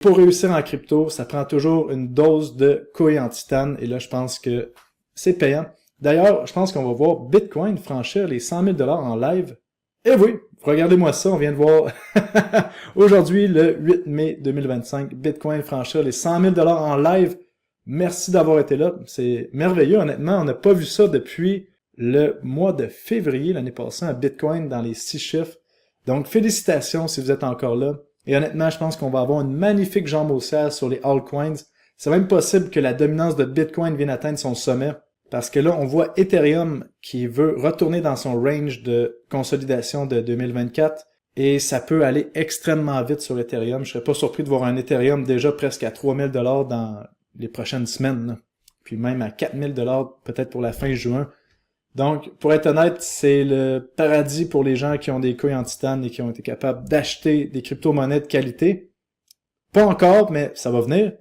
pour réussir en crypto, ça prend toujours une dose de couilles en titane, et là, je pense que c'est payant. D'ailleurs, je pense qu'on va voir Bitcoin franchir les 100 000 $ en live. Et oui, regardez-moi ça, on vient de voir aujourd'hui, le 8 mai 2025, Bitcoin franchir les 100 000 $ en live. Merci d'avoir été là, c'est merveilleux, honnêtement, on n'a pas vu ça depuis le mois de février l'année passée, un Bitcoin dans les 6 chiffres. Donc, félicitations si vous êtes encore là. Et honnêtement, je pense qu'on va avoir une magnifique jambe haussière sur les altcoins. C'est même possible que la dominance de Bitcoin vienne atteindre son sommet. Parce que là, on voit Ethereum qui veut retourner dans son range de consolidation de 2024. Et ça peut aller extrêmement vite sur Ethereum. Je serais pas surpris de voir un Ethereum déjà presque à 3 000 $ dans les prochaines semaines. Là. Puis même à 4 000 $ peut-être pour la fin juin. Donc, pour être honnête, c'est le paradis pour les gens qui ont des couilles en titane et qui ont été capables d'acheter des crypto-monnaies de qualité. Pas encore, mais ça va venir.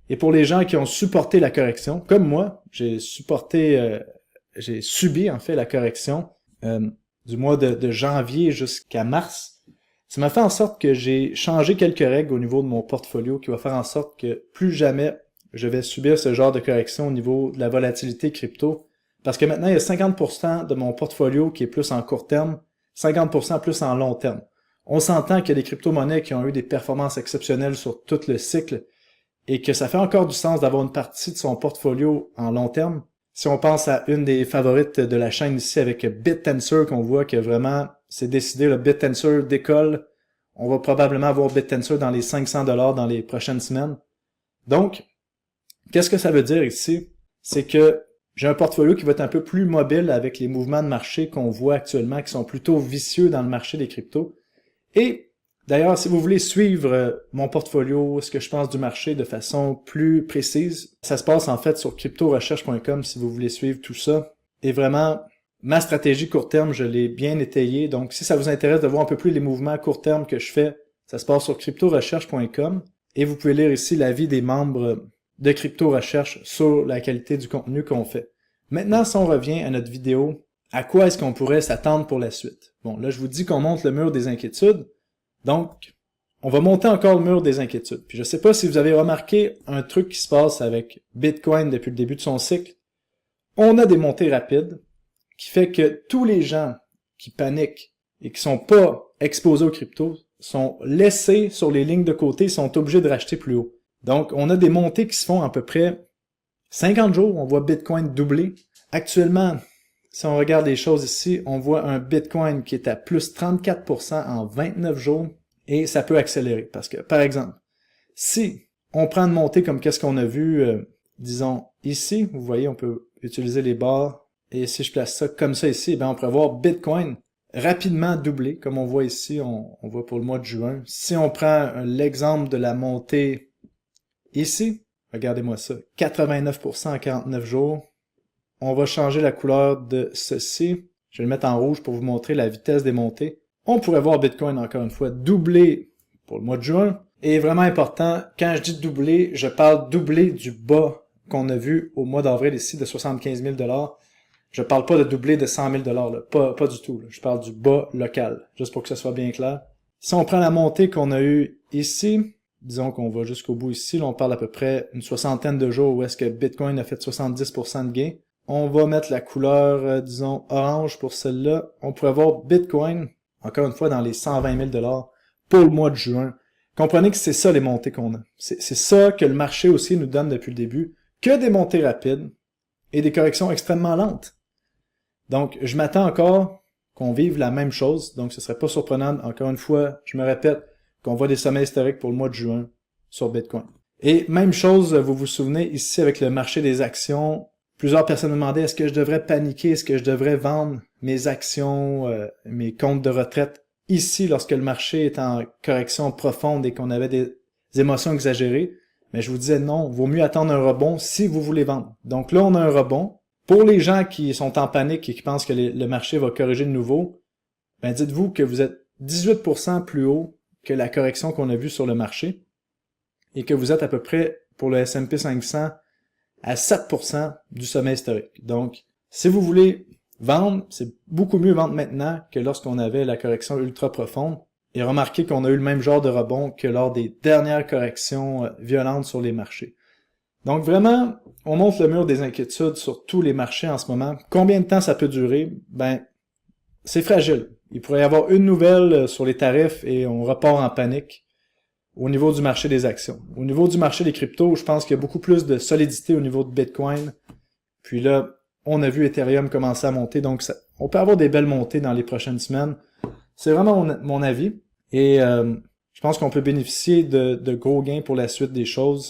Et pour les gens qui ont supporté la correction, comme moi, j'ai subi en fait la correction du mois de janvier jusqu'à mars. Ça m'a fait en sorte que j'ai changé quelques règles au niveau de mon portfolio qui va faire en sorte que plus jamais je vais subir ce genre de correction au niveau de la volatilité crypto. Parce que maintenant, il y a 50% de mon portfolio qui est plus en court terme, 50% plus en long terme. On s'entend qu'il y a des crypto-monnaies qui ont eu des performances exceptionnelles sur tout le cycle et que ça fait encore du sens d'avoir une partie de son portfolio en long terme. Si on pense à une des favorites de la chaîne ici avec BitTensor, qu'on voit que vraiment c'est décidé, le BitTensor décolle. On va probablement avoir BitTensor dans les 500 $ dans les prochaines semaines. Donc, qu'est-ce que ça veut dire ici? C'est que j'ai un portfolio qui va être un peu plus mobile avec les mouvements de marché qu'on voit actuellement, qui sont plutôt vicieux dans le marché des cryptos. Et d'ailleurs, si vous voulez suivre mon portfolio, ce que je pense du marché de façon plus précise, ça se passe en fait sur cryptorecherche.com si vous voulez suivre tout ça. Et vraiment, ma stratégie court terme, je l'ai bien étayée. Donc, si ça vous intéresse de voir un peu plus les mouvements à court terme que je fais, ça se passe sur cryptorecherche.com. Et vous pouvez lire ici l'avis des membres de Crypto Recherche sur la qualité du contenu qu'on fait. Maintenant, si on revient à notre vidéo, à quoi est-ce qu'on pourrait s'attendre pour la suite? Bon, là, je vous dis qu'on monte le mur des inquiétudes. Donc, on va monter encore le mur des inquiétudes. Puis je ne sais pas si vous avez remarqué un truc qui se passe avec Bitcoin depuis le début de son cycle. On a des montées rapides qui fait que tous les gens qui paniquent et qui sont pas exposés aux cryptos sont laissés sur les lignes de côté, sont obligés de racheter plus haut. Donc, on a des montées qui se font à peu près 50 jours. On voit Bitcoin doubler. Actuellement, si on regarde les choses ici, on voit un Bitcoin qui est à plus 34% en 29 jours. Et ça peut accélérer. Parce que, par exemple, si on prend une montée comme qu'est-ce qu'on a vu, disons, ici, vous voyez, on peut utiliser les barres. Et si je place ça comme ça ici, ben on pourrait voir Bitcoin rapidement doubler. Comme on voit ici, on voit pour le mois de juin. Si on prend l'exemple de la montée ici, regardez-moi ça, 89% en 49 jours. On va changer la couleur de ceci. Je vais le mettre en rouge pour vous montrer la vitesse des montées. On pourrait voir Bitcoin, encore une fois, doubler pour le mois de juin. Et vraiment important, quand je dis doubler, je parle doubler du bas qu'on a vu au mois d'avril ici de 75 000 $. Je parle pas de doubler de 100 000 $, là. Pas du tout. Là. Je parle du bas local, juste pour que ça soit bien clair. Si on prend la montée qu'on a eue ici, disons qu'on va jusqu'au bout ici, là, on parle à peu près une soixantaine de jours où est-ce que Bitcoin a fait 70% de gain. On va mettre la couleur, disons, orange pour celle-là. On pourrait voir Bitcoin, encore une fois, dans les 120 000 $ pour le mois de juin. Comprenez que c'est ça les montées qu'on a. C'est ça que le marché aussi nous donne depuis le début, que des montées rapides et des corrections extrêmement lentes. Donc, je m'attends encore qu'on vive la même chose. Donc, ce serait pas surprenant, encore une fois, je me répète, qu'on voit des sommets historiques pour le mois de juin sur Bitcoin. Et même chose, vous vous souvenez, ici avec le marché des actions, plusieurs personnes me demandaient est-ce que je devrais paniquer, est-ce que je devrais vendre mes actions, mes comptes de retraite ici lorsque le marché est en correction profonde et qu'on avait des émotions exagérées. Mais je vous disais non, vaut mieux attendre un rebond si vous voulez vendre. Donc là, on a un rebond. Pour les gens qui sont en panique et qui pensent que le marché va corriger de nouveau, ben dites-vous que vous êtes 18% plus haut que la correction qu'on a vue sur le marché et que vous êtes à peu près, pour le S&P 500, à 7% du sommet historique. Donc, si vous voulez vendre, c'est beaucoup mieux vendre maintenant que lorsqu'on avait la correction ultra profonde. et remarquez qu'on a eu le même genre de rebond que lors des dernières corrections violentes sur les marchés. Donc vraiment, on monte le mur des inquiétudes sur tous les marchés en ce moment. Combien de temps ça peut durer? Ben, c'est fragile. Il pourrait y avoir une nouvelle sur les tarifs et on repart en panique au niveau du marché des actions. Au niveau du marché des cryptos, je pense qu'il y a beaucoup plus de solidité au niveau de Bitcoin. Puis là, on a vu Ethereum commencer à monter, donc on peut avoir des belles montées dans les prochaines semaines. C'est vraiment mon avis. Et je pense qu'on peut bénéficier de gros gains pour la suite des choses.